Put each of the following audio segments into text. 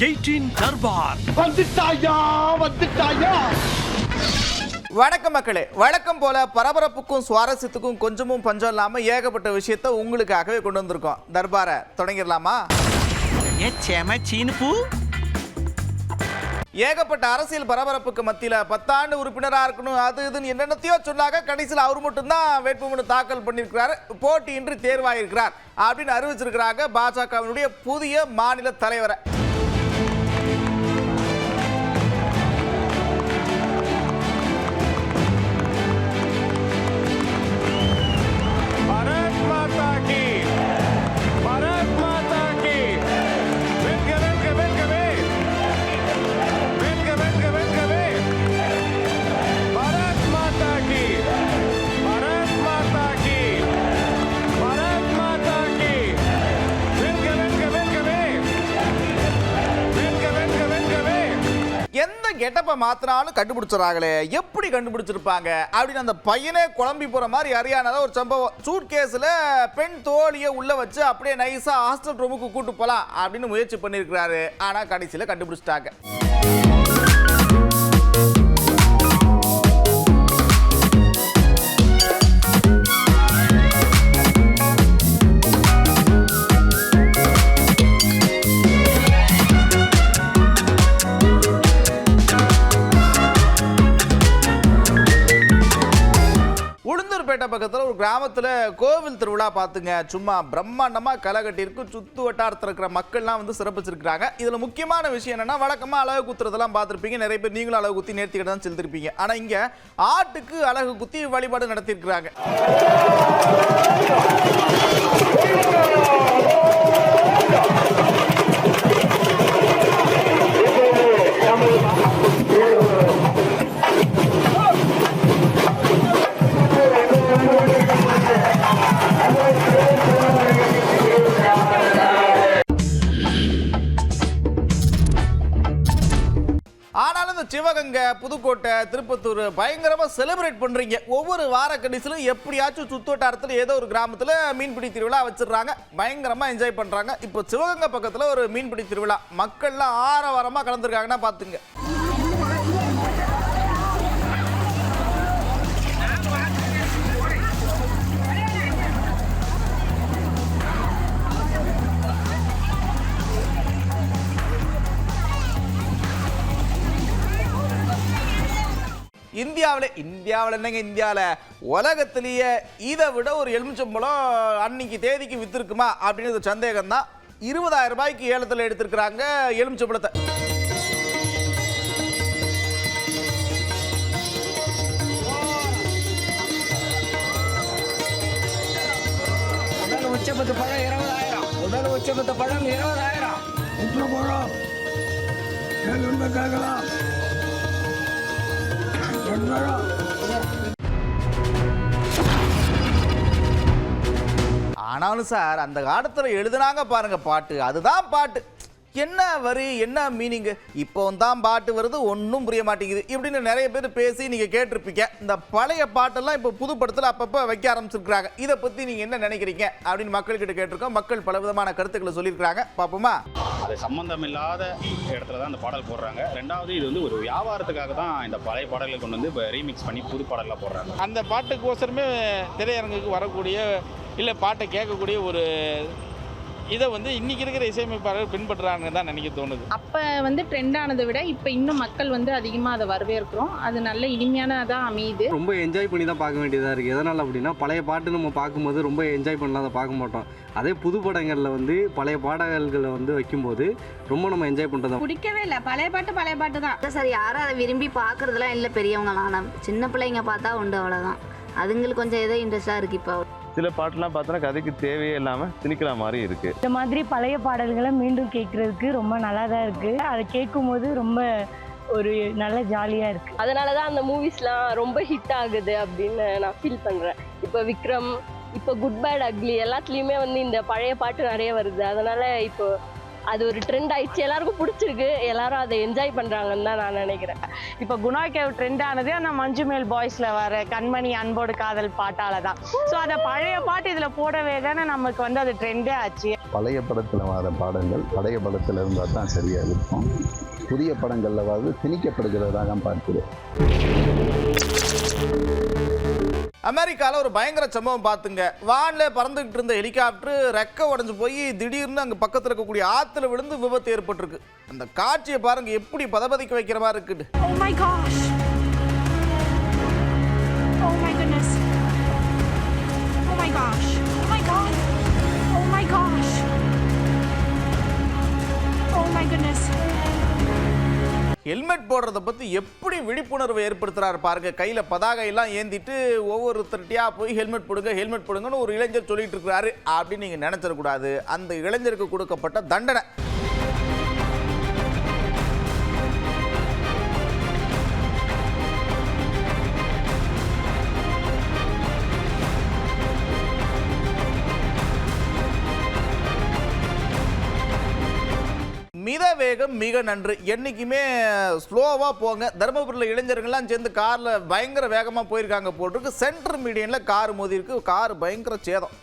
18 தர்பார் வந்துட்டாயா. வணக்கம் மக்களே, வழக்கம் போல பரபரப்புக்கும் சுவாரஸ்யத்துக்கும் கொஞ்சமும் பஞ்சம் இல்லாம ஏகப்பட்ட விஷயத்தை உங்களுக்காகவே கொண்டு வந்திருக்கோம். தர்பாரை தொடங்கிடலாமா? ஏகப்பட்ட அரசியல் பரபரப்புக்கு மத்தியில 10 ஆண்டு உறுப்பினராக இருக்கணும், அது இதுன்னு என்னென்னத்தையோ சொன்னாங்க. கடைசியில் அவர் மட்டும்தான் வேட்புமனு தாக்கல் பண்ணியிருக்கிறார், போட்டியின்றி தேர்வாயிருக்கிறார் அப்படின்னு அறிவிச்சிருக்கிறாங்க பாஜகவினுடைய புதிய மாநில தலைவரை. கெட்டப்ப மாத்தினாலும் கண்டுபிடிச்சாங்களே, எப்படி கண்டுபிடிச்சிருப்பாங்க அப்படின்னு அந்த பையனே குழம்பி போற மாதிரி ஹரியானால ஒரு சம்பவம். சூட் கேஸ்ல பெண் தோழியை உள்ள வச்சு அப்படியே நைஸா ஹாஸ்டல் ரூமுக்கு கூட்டு போலாம் அப்படின்னு முயற்சி பண்ணிருக்காரு. ஆனா கடைசியில கண்டுபிடிச்சிட்டாங்க. பக்கத்தில் ஒரு கிராமத்தில் கோவில் திருவிழா பார்த்துங்க, சும்மா பிரம்மாண்டமா களை கட்டியிருக்கு. சுத்து வட்டாரத்தில் இருக்கிற மக்கள்லாம் வந்து சிறப்பிச்சிருக்கிறாங்க. இதுல முக்கியமான விஷயம் என்னன்னா, வழக்கமா அழகு குத்துறதெல்லாம் பார்த்துருப்பீங்க, நிறைய பேர் நீங்களும் அழகு குத்தி நேர்த்திக்கிட்டு தான் செலுத்திருப்பீங்க. ஆனா இங்க ஆட்டுக்கு அழகு குத்தி வழிபாடு நடத்தியிருக்கிறாங்க. சிவகங்கை, புதுக்கோட்டை, திருப்பத்தூர் பயங்கரமா செலிப்ரேட் பண்றீங்க. ஒவ்வொரு வார கடைசியிலும் எப்படியாச்சும் சுத்தோட்டாரத்தில் ஏதோ ஒரு கிராமத்தில் மீன்பிடி திருவிழா வச்சிடறாங்க, பயங்கரமா என்ஜாய் பண்றாங்க. இப்போ சிவகங்கை பக்கத்தில் ஒரு மீன்பிடி திருவிழா, மக்கள்லாம் ஆரவாரமா கலந்துருக்காங்கன்னா பாத்துங்க. இந்தியாவில் என்னங்க, இந்தியாவில் உலகத்திலேயே இதை விட ஒரு எலுமிச்சம்பழம் அன்னைக்கு தேதிக்கு வித்துருக்குமா அப்படின்னு சந்தேகம் தான். 20,000 ரூபாய்க்கு ஏலத்தில் எடுத்திருக்கிறாங்க எலுமிச்சம்பழத்தை. உச்சபத்து பழம் 20,000, முதல் உச்சபத்து பழம் 20,000. பழம் கேட்கலாம். ஆனாலும் சார், அந்த காலத்தில் எழுதுனாங்க பாருங்க பாட்டு, அதுதான் பாட்டு. என்ன வரி, என்ன மீனிங், இப்போ தான் பாட்டு வருது, ஒன்றும் புரிய மாட்டேங்குது இப்படின்னு நிறைய பேர் பேசி நீங்க கேட்டிருப்பீங்க. இந்த பழைய பாட்டெல்லாம் இப்போ புது படத்தில் அப்பப்போ வைக்க ஆரம்பிச்சிருக்கிறாங்க. இதை பத்தி நீங்க என்ன நினைக்கிறீங்க அப்படின்னு மக்கள்கிட்ட கேட்டிருக்கோம். மக்கள் பல விதமான கருத்துக்களை சொல்லியிருக்கிறாங்க, பார்ப்போமா? அது சம்பந்தம் இல்லாத இடத்துல தான் இந்த பாடல் போடுறாங்க. ரெண்டாவது, இது வந்து ஒரு வியாபாரத்துக்காக தான் இந்த பழைய பாடல்களை கொண்டு வந்து இப்போ ரீமிக்ஸ் பண்ணி புது பாடலாக போடுறாங்க. அந்த பாட்டுக்கோசரமே திரையரங்குக்கு வரக்கூடிய இல்லை பாட்டை கேட்கக்கூடிய ஒரு இதை வந்து இன்னைக்கு இருக்கிற இசையமைப்பாளர்கள் பின்பற்றுறாங்கன்னு தான் நினைக்க தோணுது. அப்போ வந்து ட்ரெண்ட் ஆனதை விட இப்போ இன்னும் மக்கள் வந்து அதிகமாக அதை வரவேற்கிறோம். அது நல்ல இனிமையானதாக அமையுது. ரொம்ப என்ஜாய் பண்ணி தான் பார்க்க வேண்டியதாக இருக்குது. எதனால் அப்படின்னா, பழைய பாட்டு நம்ம பார்க்கும்போது ரொம்ப என்ஜாய் பண்ணலாம், அதை பார்க்க மாட்டோம். அதே புது படங்களில் வந்து பழைய பாடல்களை வந்து வைக்கும்போது ரொம்ப நம்ம என்ஜாய் பண்ணுறது பிடிக்கவே இல்லை. பழைய பாட்டு தான் சார். யாரும் அதை விரும்பி பார்க்குறதுலாம் இல்லை பெரியவங்களாம், சின்ன பிள்ளைங்க பார்த்தா உண்டு, அவ்வளோதான். அதுங்களுக்கு கொஞ்சம் ஏதோ இன்ட்ரெஸ்டாக இருக்குது. இப்போ சில பாட்டுலாம் பார்த்தோன்னா கதைக்கு தேவையே இல்லாமல் திணிக்கிற மாதிரி இருக்குது. இந்த மாதிரி பழைய பாடல்களை மீண்டும் கேட்குறதுக்கு ரொம்ப நல்லா தான் இருக்குது. அதை கேட்கும்போது ரொம்ப ஒரு நல்ல ஜாலியாக இருக்குது. அதனால தான் அந்த மூவிஸ்லாம் ரொம்ப ஹிட் ஆகுது அப்படின்னு நான் ஃபீல் பண்ணுறேன். இப்போ விக்ரம், இப்போ குட் பேட் அக்லி எல்லாத்துலேயுமே வந்து இந்த பழைய பாட்டு நிறைய வருது. அதனால் இப்போ அது ஒரு ட்ரெண்ட் ஆயிடுச்சு, எல்லாருக்கும் பிடிச்சிருக்கு, எல்லாரும் அதை என்ஜாய் பண்றாங்கன்னு தான் நான் நினைக்கிறேன். இப்போ குணா கேவ் ட்ரெண்ட் ஆனது அந்த மஞ்சுமேல் பாய்ஸ்ல வர கண்மணி அன்போடு காதல் பாட்டால தான். ஸோ அதை பழைய பாட்டு இதுல போடவே தானே நமக்கு வந்து அது ட்ரெண்டே ஆச்சு. பழைய படத்தில் வர பாடல்கள் பழைய படத்தில் இருந்தால் தான் சரியாக இருக்கும். புதிய படங்களில் திணிக்கப்படுகிறதாக பார்க்கிறேன். அமெரிக்காவில் ஒரு பயங்கர சம்பவம் பார்த்துங்க. வானில் பறந்துகிட்டு இருந்த ஹெலிகாப்டர் ரெக்க உடஞ்சு போய் திடீர்னு அங்கே பக்கத்தில் இருக்கக்கூடிய ஆற்றுல விழுந்து விபத்து ஏற்பட்டிருக்கு. அந்த காட்சியை பாருங்க, எப்படி பதபதிக்க வைக்கிற மாதிரி இருக்குது. Oh my gosh. Oh my goodness. Oh my gosh. Oh my god. Oh my gosh. Oh my goodness. Helmet போடுறத பற்றி எப்படி விழிப்புணர்வு ஏற்படுத்துறாரு பாருங்க. கையில் பதாகையெல்லாம் ஏந்திட்டு ஒவ்வொருத்தருட்டியா போய் ஹெல்மெட் போடுங்கன்னு ஒரு இளைஞர் சொல்லிட்டு இருக்கிறாரு அப்படின்னு நீங்கள் நினைச்சிடக்கூடாது. அந்த இளைஞருக்கு கொடுக்கப்பட்ட தண்டனை. மித வேகம் மிக நன்று. என்னைக்குமே ஸ்லோவாக போங்க. தருமபுரியில் இளைஞர்கள்லாம் சேர்ந்து காரில் பயங்கர வேகமாக போயிருக்காங்க போட்டிருக்கு. சென்டர் மீடியனில் கார் மோதி இருக்கு. கார் பயங்கர சேதம்.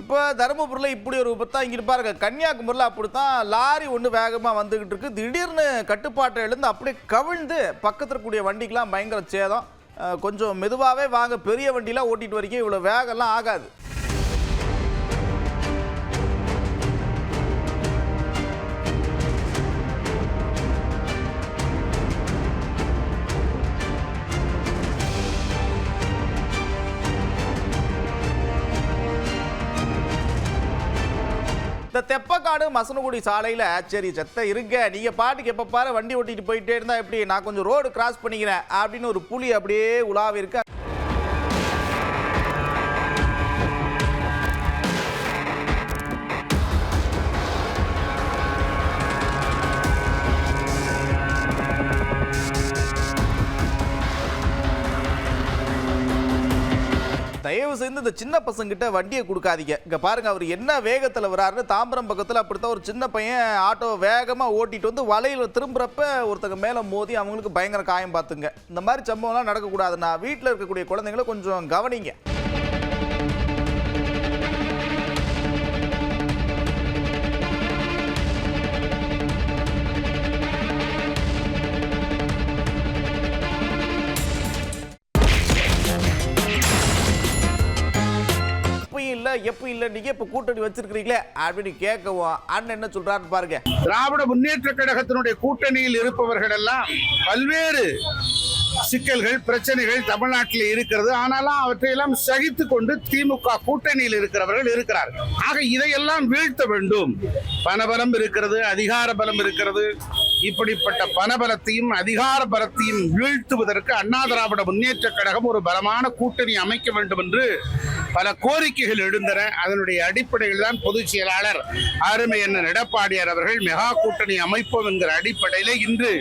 இப்போ தருமபுரியில் இப்படி ஒரு விபத்தா இங்கே பாருங்க. கன்னியாகுமரியில் அப்படித்தான் லாரி ஒன்று வேகமாக வந்துகிட்டு இருக்கு. திடீர்னு கட்டுப்பாட்டை எழுந்து அப்படியே கவிழ்ந்து பக்கத்தில் இருக்கக்கூடிய வண்டிக்கெலாம் பயங்கர சேதம். கொஞ்சம் மெதுவாகவே வாங்க, பெரிய வண்டிலாம் ஓட்டிட்டு வரைக்கும் இவ்வளோ வேகம்லாம் ஆகாது. இந்த தெப்பக்காடு மசனகுடி சாலையில் சரி செத்த இருங்க, நீங்கள் பாட்டுக்கு எப்போ பாரு வண்டி ஓட்டிட்டு போயிட்டே இருந்தால் எப்படி, நான் கொஞ்சம் ரோடு கிராஸ் பண்ணிக்கிறேன் அப்படின்னு ஒரு புலி அப்படியே உலாவி இருக்கு. தயவு செய்து இந்த சின்ன பசங்கிட்ட வண்டியை கொடுக்காதீங்க. இங்கே பாருங்க, அவர் என்ன வேகத்தில் வராருன்னு. தாம்பரம் பக்கத்தில் அப்படித்தான் ஒரு சின்ன பையன் ஆட்டோ வேகமாக ஓட்டிட்டு வந்து வலையில் திரும்புறப்ப ஒருத்தங்க மேலே மோதி அவங்களுக்கு பயங்கர காயம் பார்த்துங்க. இந்த மாதிரி சம்பவம்லாம் நடக்கக்கூடாதுன்னா வீட்டில் இருக்கக்கூடிய குழந்தைங்களை கொஞ்சம் கவனிங்க. எப்ப இல்ல நீங்க இப்ப கூட்டணி வச்சிருக்கீங்களே அப்படின்னு கேட்கவும் அண்ணன் என்ன சொல்றாரு பாருங்க. திராவிட முன்னேற்ற கழகத்தினுடைய கூட்டணியில் இருப்பவர்கள் எல்லாம் பல்வேறு சிக்கல்கள் பிரச்சனைகள் தமிழ்நாட்டில் இருக்கிறது. ஆனாலும் அவற்றையெல்லாம் சகித்து கொண்டு திமுக கூட்டணியில் இருக்கிறவர்கள் இருக்கிறார்கள். ஆக இதையெல்லாம் வீழ்த்த வேண்டும். பணபலம் இருக்கிறது, அதிகார பலம் இருக்கிறது. இப்படிப்பட்ட பணபலத்தையும் அதிகார பலத்தையும் வீழ்த்துவதற்கு அண்ணா திராவிட முன்னேற்ற கழகம் ஒரு பலமான கூட்டணி அமைக்க வேண்டும் என்று பல கோரிக்கைகள் எழுந்தன. அதனுடைய அடிப்படையில் தான் பொதுச் செயலாளர் அருமை அண்ணன் எடப்பாடியார் அவர்கள் மெகா கூட்டணி அமைப்போம் என்கிற அடிப்படையில் இன்று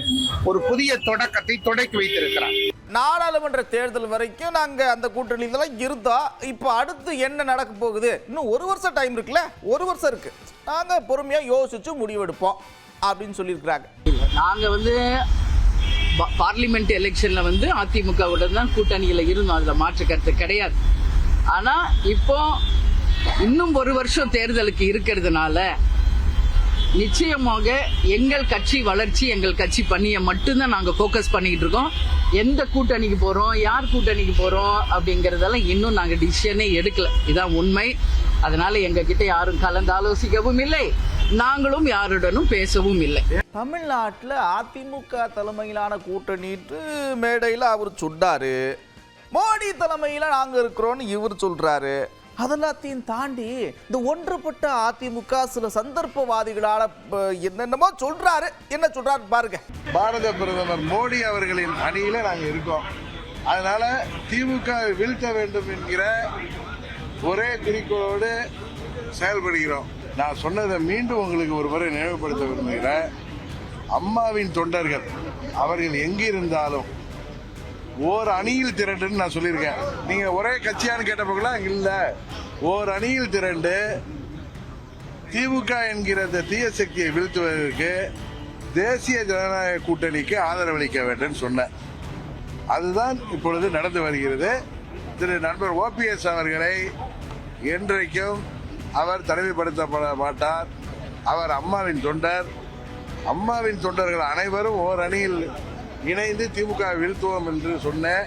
ஒரு புதிய தொடக்கத்தை தொடக்கி வைத்திருக்கிறார். நாடாளுமன்ற தேர்தல் வரைக்கும் நாங்க அந்த கூட்டணியில இருந்தோம். இப்போ அடுத்து என்ன நடக்க போகுது, இன்னும் ஒரு வருஷம் டைம் இருக்குல்ல, ஒரு வருஷம் இருக்கு, நாங்க பொறுமையா யோசிச்சு முடிவெடுப்போம் அப்படின்னு சொல்லியிருக்கிறாங்க. நாங்க பார்லிமெண்ட் எலெக்ஷன்ல அதிமுகவுடன் தான் கூட்டணியில இருந்தோம். அதுல மாற்று கருத்து கிடையாது. ஆனா இப்போ இன்னும் ஒரு வருஷம் தேர்தலுக்கு இருக்கிறதுனால நிச்சயமாக எங்கள் கட்சி வளர்ச்சி, எங்கள் கட்சி பணியை மட்டும்தான் நாங்கள் ஃபோக்கஸ் பண்ணிக்கிட்டு இருக்கோம். எந்த கூட்டணிக்கு போகிறோம், யார் கூட்டணிக்கு போகிறோம் அப்படிங்கிறதெல்லாம் இன்னும் நாங்கள் டிசிஷனே எடுக்கல. இதுதான் உண்மை. அதனால எங்ககிட்ட யாரும் கலந்து ஆலோசிக்கவும் இல்லை, நாங்களும் யாருடனும் பேசவும் இல்லை. தமிழ்நாட்டில் அதிமுக தலைமையிலான கூட்டணிட்டு மேடையில் அவர் சொன்னாரு, மோடி தலைமையில் நாங்கள் இருக்கிறோன்னு இவர் சொல்றாரு. அதெல்லாத்தையும் தாண்டி இந்த ஒன்றுபட்ட அதிமுக சில சந்தர்ப்பவாதிகளால் என்னென்னமோ சொல்றாரு. என்ன சொல்றாரு பாருங்க. பாரத பிரதமர் மோடி அவர்களின் அணியில நாங்கள் இருக்கோம். அதனால திமுக வீழ்த்த வேண்டும் என்கிற ஒரே குறிக்கோளோடு செயல்படுகிறோம். நான் சொன்னதை மீண்டும் உங்களுக்கு ஒரு முறை நினைவுபடுத்த விரும்புகிறேன். அம்மாவின் தொண்டர்கள் அவர்கள் எங்கிருந்தாலும் ஓர் அணியில் திரண்டுன்னு நான் சொல்லியிருக்கேன். நீங்கள் ஒரே கட்சியான்னு கேட்டப்போலாம் இல்லை, ஓர் அணியில் திரண்டு திமுக என்கிற இந்த தீய சக்தியை வீழ்த்துவதற்கு தேசிய ஜனநாயக கூட்டணிக்கு ஆதரவளிக்க வேண்டும் சொன்னேன். அதுதான் இப்பொழுது நடந்து வருகிறது. திரு நண்பர் ஓபிஎஸ் அவர்களை என்றைக்கும் அவர் தனிமைப்படுத்தப்பட மாட்டார். அவர் அம்மாவின் தொண்டர். அம்மாவின் தொண்டர்கள் அனைவரும் ஓர் அணியில் இணைந்து திமுக வீழ்த்துவோம் என்று சொன்னேன்.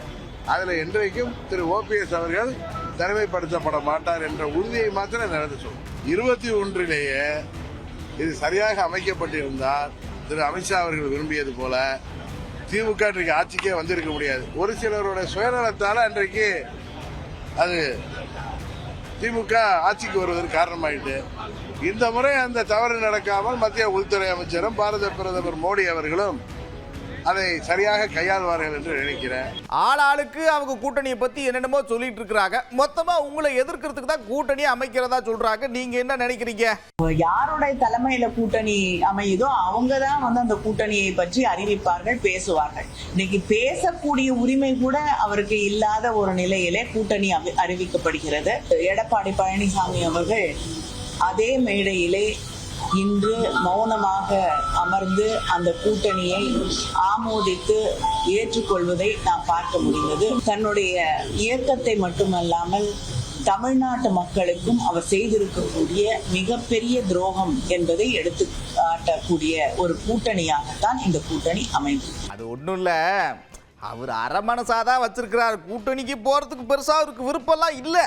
அதில் என்றைக்கும் திரு ஓபிஎஸ் அவர்கள் தனிமைப்படுத்தப்பட மாட்டார் என்ற உறுதியை மாத்திரம் நடந்து சொல்லும். 21 இது சரியாக அமைக்கப்பட்டிருந்தால் திரு அமித்ஷா அவர்கள் விரும்பியது போல திமுக இன்றைக்கு ஆட்சிக்கே வந்திருக்க முடியாது. ஒரு சிலருடைய சுயநலத்தால் அன்றைக்கு அது திமுக ஆட்சிக்கு வருவதற்கு காரணமாயிட்டு. இந்த முறை அந்த தவறு நடக்காமல் மத்திய உள்துறை அமைச்சரும் பாரத பிரதமர் மோடி அவர்களும் அதை சரியாக கையாள்வார்கள் என்று நினைக்கிறேன். ஆளாளுக்கு அவங்க கூட்டணியை பத்தி என்னென்னமோ சொல்லிட்டு இருக்கிறாங்க. மொத்தமா உங்களை எதிர்க்கிறதுக்கு தான் கூட்டணியை அமைக்கிறதா சொல்றாங்க. நீங்க என்ன நினைக்கிறீங்க? யாருடைய தலைமையில கூட்டணி அமையுதோ அவங்க தான் அந்த கூட்டணியை பற்றி அறிவிப்பார்கள், பேசுவார்கள். இன்னைக்கு பேசக்கூடிய உரிமை கூட அவருக்கு இல்லாத ஒரு நிலையிலே கூட்டணி அறிவிக்கப்படுகிறது. எடப்பாடி பழனிசாமி அவர்கள் அதே மேடையிலே இன்று மௌனமாக அமர்ந்து அந்த கூட்டணியை ஆமோதித்து ஏற்றுக்கொள்வதை நாம் பார்க்க முடிந்தது. தன்னுடைய இயக்கத்தை மட்டுமல்லாமல் தமிழ்நாட்டு மக்களுக்கும் அவர் செய்திருக்கக்கூடிய மிகப்பெரிய துரோகம் என்பதை எடுத்து காட்டக்கூடிய ஒரு கூட்டணியாகத்தான் இந்த கூட்டணி அமைந்தது. அது ஒன்றும் இல்லை, அவர் அரமனசாதான் வச்சிருக்கிறார். கூட்டணிக்கு போறதுக்கு பெருசா அவருக்கு விருப்பம்லாம் இல்லை.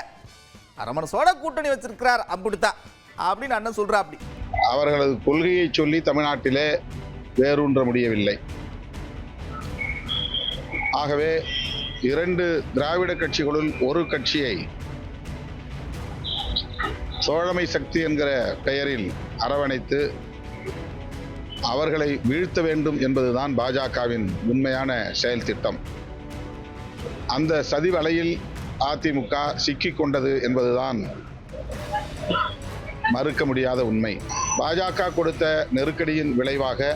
அரமனசோட கூட்டணி வச்சிருக்கிறார், அப்படித்தான் அப்படின்னு அண்ணன் சொல்றா. அப்படி அவர்களது கொள்கையை சொல்லி தமிழ்நாட்டிலே வேரூன்ற முடியவில்லை. ஆகவே 2 திராவிட கட்சிகளுள் ஒரு கட்சியை தோழமை சக்தி என்கிற பெயரில் அரவணைத்து அவர்களை வீழ்த்த வேண்டும் என்பதுதான் பாஜகவின் உண்மையான செயல் திட்டம். அந்த சதி வலையில் அதிமுக சிக்கிக் கொண்டது என்பதுதான் மறுக்க முடியாத உண்மை. பாஜக கொடுத்த நெருக்கடியின் விளைவாக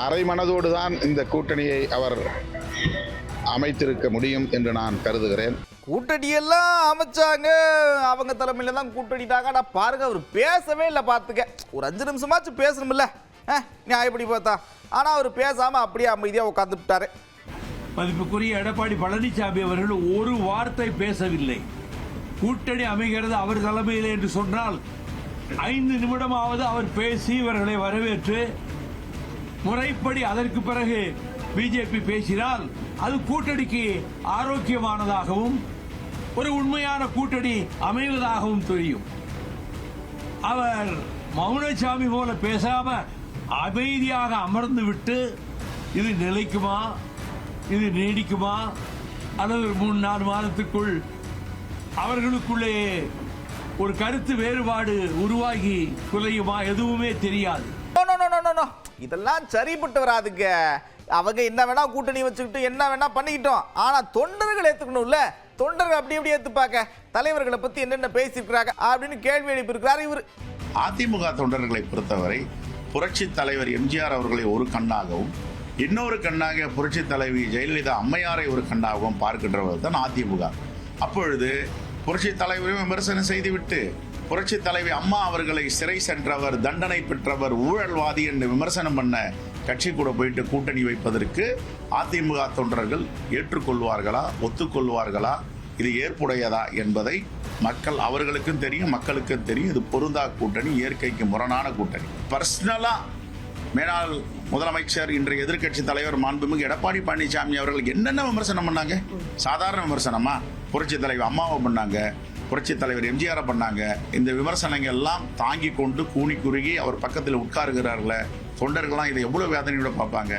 அரை மனதோடு தான் இந்த கூட்டணியை அவர் அமைத்திருக்க முடியும் என்று நான் கருதுகிறேன். கூட்டணியெல்லாம் அமைச்சாங்க, அவங்க தலைமையில தான் கூட்டணிட்டாங்க. நான் பாருங்க, அவர் பேசவே இல்லை. பார்த்துக்க, ஒரு 5 நிமிஷமாச்சும் பேசணும்ல, நியாயப்படி பார்த்தா. ஆனால் அவர் பேசாமல் அப்படியே அமைதியாக உட்காந்துட்டாரு. மதிப்புக்குரிய எடப்பாடி பழனிசாமி அவர்கள் ஒரு வார்த்தை பேசவில்லை. கூட்டணி அமைகிறது அவர் தலைமையில் என்று சொன்னால் 5 நிமிடமாவது அவர் பேசி இவர்களை வரவேற்று முறைப்படி அதற்கு பிறகு பிஜேபி பேசினால் அது கூட்டணிக்கு ஆரோக்கியமானதாகவும் ஒரு உண்மையான கூட்டணி அமைவதாகவும் தெரியும். அவர் மௌனசாமி போல பேசாம அமைதியாக அமர்ந்து விட்டு இது நிலைக்குமா, இது நீடிக்குமா, அல்லது 3-4 மாதத்துக்குள் அவர்களுக்குள்ளே ஒரு கருத்து வேறுபாடு உருவாகி குலையுமா, எதுவுமே தெரியாது. இதெல்லாம் சரிப்பட்டு வராதுங்க. அவங்க என்ன வேணா கூட்டணி வச்சுக்கிட்டு என்ன வேணா பண்ணிக்கிட்டோம். ஆனா தொண்டர்கள் ஏத்துக்கணும்ல. தொண்டர்கள் அப்படி எப்படி ஏத்துப்பாங்க? தலைவர்களை பத்தி என்னென்ன பேசியிருக்கிறாங்க அப்படின்னு கேள்வி எழுப்பியிருக்கிறார் இவர். அதிமுக தொண்டர்களை பொறுத்தவரை புரட்சி தலைவர் எம்ஜிஆர் அவர்களை ஒரு கண்ணாகவும் இன்னொரு கண்ணாக புரட்சி தலைவி ஜெயலலிதா அம்மையாரை ஒரு கண்ணாகவும் பார்க்கின்றவர் தான் அதிமுக. அப்பொழுது புரட்சி தலைவரையும் விமர்சனம் செய்துவிட்டு புரட்சி தலைவி அம்மா அவர்களை சிறை சென்றவர், தண்டனை பெற்றவர், ஊழல்வாதி என்று விமர்சனம் பண்ண கட்சி கூட போயிட்டு கூட்டணி வைப்பதற்கு அதிமுக தொண்டர்கள் ஏற்றுக்கொள்வார்களா, ஒத்துக்கொள்வார்களா, இது ஏற்புடையதா என்பதை மக்கள் அவர்களுக்கும் தெரியும், மக்களுக்கும் தெரியும். இது பொருந்தா கூட்டணி, இயற்கைக்கு முரணான கூட்டணி. பர்சனலா மேலாள் முதலமைச்சர் இன்றைய எதிர்க்கட்சி தலைவர் மாண்புமிகு எடப்பாடி பழனிசாமி அவர்கள் என்னென்ன விமர்சனம் பண்ணாங்க? சாதாரண விமர்சனமா? புரட்சி தலைவர் அம்மாவை பண்ணாங்க, புரட்சி தலைவர் எம்ஜிஆரை பண்ணாங்க. இந்த விமர்சனங்கள் எல்லாம் தாங்கி கொண்டு கூனி குறுகி அவர் பக்கத்தில் உட்காருகிறார்கள தொண்டர்கள்லாம் இதை எவ்வளவு வேதனையோட பார்ப்பாங்க.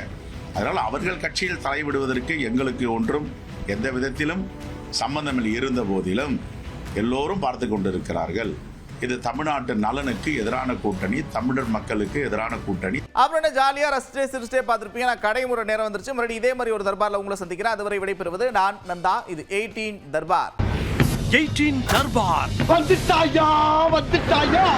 அதனால் அவர்கள் கட்சியில் தலைவிடுவதற்கு எங்களுக்கு ஒன்றும் எந்த விதத்திலும் சம்பந்தம் இருந்த போதிலும் எல்லோரும் பார்த்து கொண்டிருக்கிறார்கள். இது தமிழ்நாட்டு நலனுக்கு எதிரான கூட்டணி, தமிழர் மக்களுக்கு எதிரான கூட்டணி. அப்புறம் ஜாலியா ரசிச்சே சிரிச்சே பார்த்துருப்பீங்க. நான் கடைமுறை நேரம் வந்துருச்சு. மறுபடியும் இதே மாதிரி ஒரு தர்பார்ல உங்களை சந்திக்கிறேன். அதுவரை விடைபெறுவது நான் நந்தா. இது 18 தர்பார். 18 தர்பார் வந்துட்டாயா.